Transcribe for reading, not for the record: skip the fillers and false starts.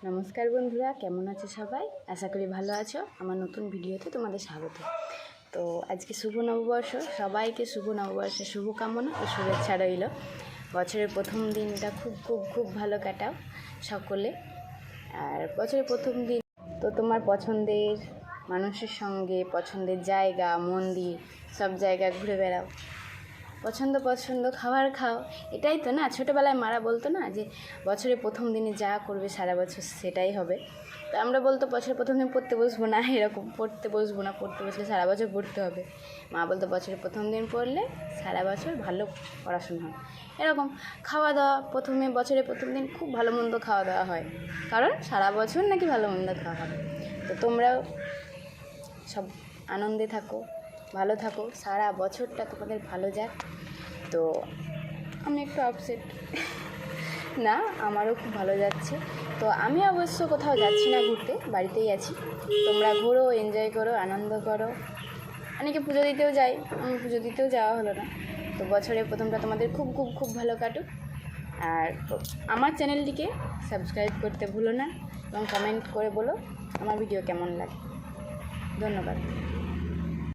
নমস্কার বন্ধুরা, কেমন আছো সবাই? আশা করি ভালো আছো। আমার নতুন ভিডিওতে তোমাদের স্বাগত। তো আজকে শুভ নববর্ষ, সবাইকে শুভ নববর্ষের শুভকামনা ও শুভেচ্ছা রইল। বছরের প্রথম দিনটা খুব ভালো কাটাও সকলে। আর বছরের প্রথম দিন তো তোমার পছন্দের মানুষের সঙ্গে, পছন্দের জায়গা, মন্দির, সব জায়গা ঘুরে বেড়াও। পছন্দ খাবার খাও, এটাই তো না। ছোটোবেলায় মারা বলতো না যে বছরের প্রথম দিনে যা করবে সারা বছর সেটাই হবে। তো আমরা বলতো বছরের প্রথম দিন পড়তে বসবো না, এরকম পড়তে বসলে সারা বছর পড়তে হবে। মা বলতো বছরের প্রথম দিন পড়লে সারা বছর ভালো পড়াশোনা হয়। এরকম খাওয়া দাওয়া, বছরের প্রথম দিন খুব ভালো মন্দ খাওয়া দাওয়া হয়, কারণ সারা বছর নাকি ভালো মন্দ খাওয়া হবে। তো তোমরাও সব আনন্দে থাকো, ভালো থাকো, সারা বছরটা তোমাদের ভালো যাক। তো আমি একটু আপসেট না, আমারও খুব ভালো যাচ্ছে। তো আমি অবশ্য কোথাও যাচ্ছি না ঘুরতে, বাড়িতেই আছি। তোমরা ঘোরো, এনজয় করো, আনন্দ করো। অনেকে পুজো দিতেও যায়, আমি পুজো দিতেও যাওয়া হলো না। তো বছরের প্রথমটা তোমাদের খুব ভালো কাটুক। আর আমার চ্যানেলটিকে সাবস্ক্রাইব করতে ভুলো না এবং কমেন্ট করে বলো আমার ভিডিও কেমন লাগে। ধন্যবাদ।